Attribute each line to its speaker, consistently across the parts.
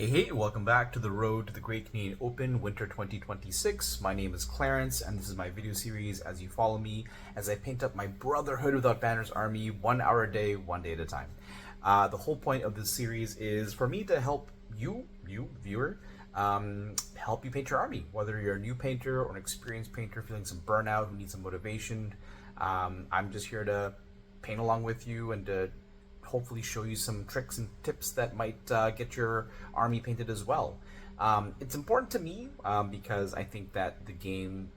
Speaker 1: Hey, welcome back to the road to the Great Canadian Open Winter 2026. My name is Clarence, and this is my video series as you follow me as I paint up my Brotherhood Without Banners army 1 hour a day, 1 day at a time. The whole point of this series is for me to help you viewer, help you paint your army. Whether you're a new painter or an experienced painter feeling some burnout, who needs some motivation, I'm just here to paint along with you and to hopefully show you some tricks and tips that might get your army painted as well. It's important to me because I think that the game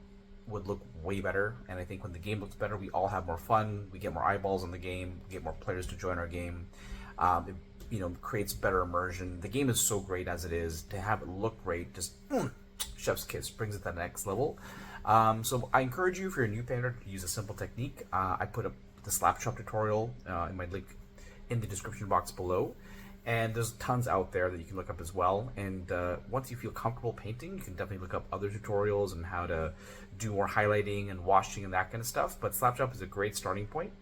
Speaker 1: would look way better, and I think when the game looks better, we all have more fun, we get more eyeballs on the game, we get more players to join our game. It creates better immersion. The game is so great as it is. To have it look great, just chef's kiss, brings it to the next level. So I encourage you, if you're a new painter, to use a simple technique. I put up the Slapchop tutorial in my link in the description box below, and there's tons out there that you can look up as well. And once you feel comfortable painting, you can definitely look up other tutorials and how to do more highlighting and washing and that kind of stuff. But Slapchop is a great starting point.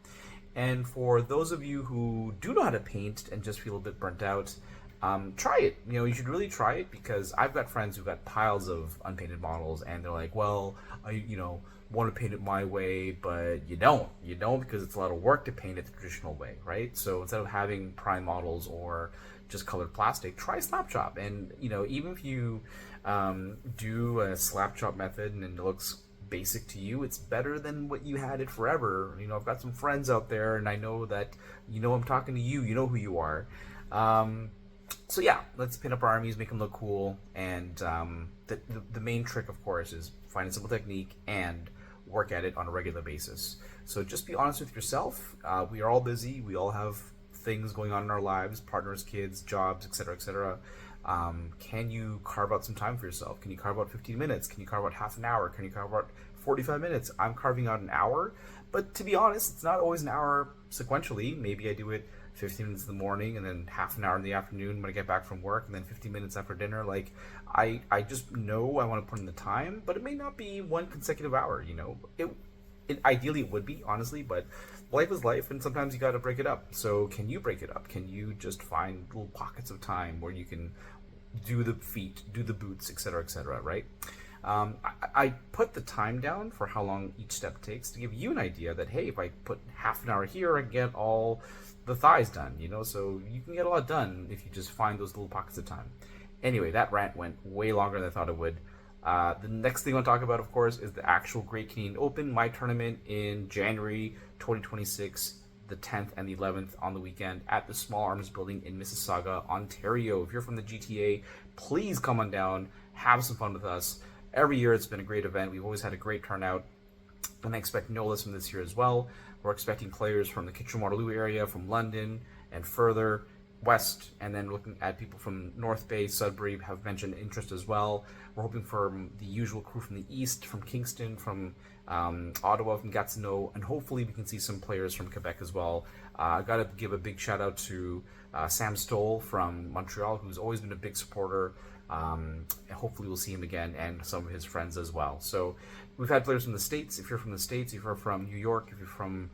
Speaker 1: And for those of you who do know how to paint and just feel a bit burnt out, try it. You should really try it, because I've got friends who've got piles of unpainted models, and they're like, well, I want to paint it my way, but you don't because it's a lot of work to paint it the traditional way, right? So instead of having prime models or just colored plastic, try Slapchop. And even if you do a Slapchop method and it looks basic to you, it's better than what you had it forever. I've got some friends out there, and I know that I'm talking to you. You know who you are. So yeah, let's paint up our armies, make them look cool. And the main trick, of course, is find a simple technique and work at it on a regular basis. So just be honest with yourself. We are all busy. We all have things going on in our lives, partners, kids, jobs, etc., etc. Can you carve out some time for yourself? Can you carve out 15 minutes? Can you carve out half an hour? Can you carve out 45 minutes? I'm carving out an hour, but to be honest, it's not always an hour sequentially. Maybe I do it 15 minutes in the morning, and then half an hour in the afternoon when I get back from work, and then 15 minutes after dinner. Like, I just know I want to put in the time, but it may not be one consecutive hour. It ideally it would be, honestly, but life is life, and sometimes you got to break it up. So can you break it up? Can you just find little pockets of time where you can do the feet, do the boots, etc., right? I put the time down for how long each step takes to give you an idea that, hey, if I put half an hour here, I get all the thighs done, so you can get a lot done if you just find those little pockets of time. Anyway, that rant went way longer than I thought it would. The next thing I want to talk about, of course, is the actual Great Canadian Open, my tournament in January 2026, the 10th and the 11th on the weekend at the Small Arms Building in Mississauga, Ontario. If you're from the GTA, please come on down, have some fun with us. Every year it's been a great event. We've always had a great turnout, and I expect no less from this year as well. We're expecting players from the Kitchener-Waterloo area, from London, and further west, and then looking at people from North Bay, Sudbury have mentioned interest as well. We're hoping for the usual crew from the east, from Kingston, from Ottawa, from Gatineau, and hopefully we can see some players from Quebec as well. I got to give a big shout out to Sam Stoll from Montreal, who's always been a big supporter. Hopefully we'll see him again, and some of his friends as well. So we've had players from the States. If you're from the States, if you're from New York, if you're from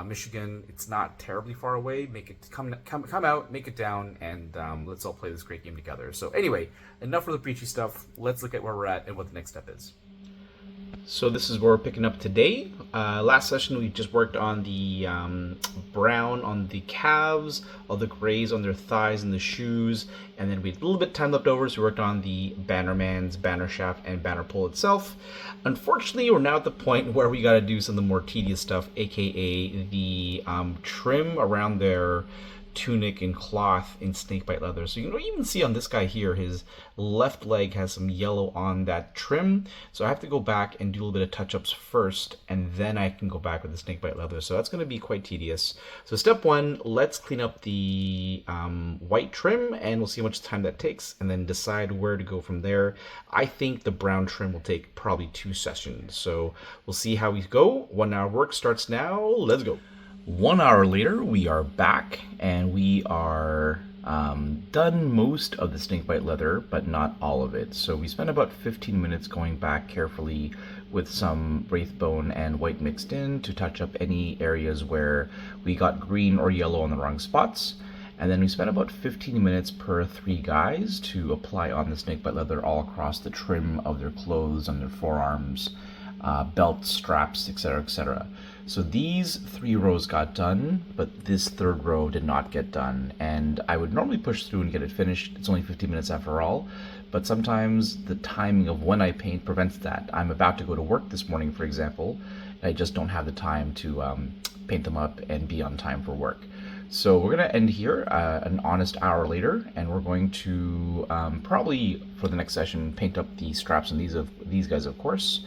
Speaker 1: Michigan, it's not terribly far away. Make it come out, make it down, and let's all play this great game together. So anyway, enough of the preachy stuff. Let's look at where we're at and what the next step is. So this is where we're picking up today. Last session we just worked on the brown on the calves, all the grays on their thighs and the shoes, and then we had a little bit of time left over, so we worked on the bannerman's banner shaft and banner pole itself. Unfortunately, we're now at the point where we got to do some of the more tedious stuff, aka the trim around their tunic and cloth in snakebite leather. So you can even see on this guy here, his left leg has some yellow on that trim. So I have to go back and do a little bit of touch-ups first, and then I can go back with the snakebite leather. So that's going to be quite tedious. So step one, let's clean up the white trim, and we'll see how much time that takes, and then decide where to go from there. I think the brown trim will take probably 2 sessions. So we'll see how we go. 1 hour work starts now. Let's go. 1 hour later, we are back, and we are done most of the snakebite leather, but not all of it. So we spent about 15 minutes going back carefully with some wraithbone and white mixed in to touch up any areas where we got green or yellow on the wrong spots. And then we spent about 15 minutes per 3 guys to apply on the snakebite leather all across the trim of their clothes, on their forearms, belt straps, etc., etc. So these 3 rows got done, but this 3rd row did not get done. And I would normally push through and get it finished. It's only 15 minutes after all, but sometimes the timing of when I paint prevents that. I'm about to go to work this morning, for example, and I just don't have the time to paint them up and be on time for work. So we're going to end here an honest hour later, and we're going to probably for the next session paint up the straps on these guys, of course,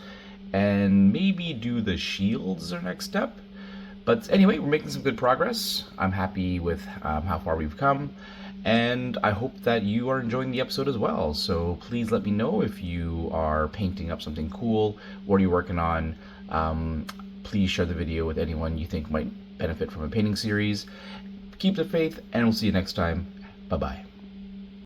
Speaker 1: and maybe do the shields as our next step. But anyway, we're making some good progress. I'm happy with how far we've come, and I hope that you are enjoying the episode as well. So please let me know if you are painting up something cool. What are you working on? Please share the video with anyone you think might benefit from a painting series. Keep the faith, and we'll see you next time. Bye-bye.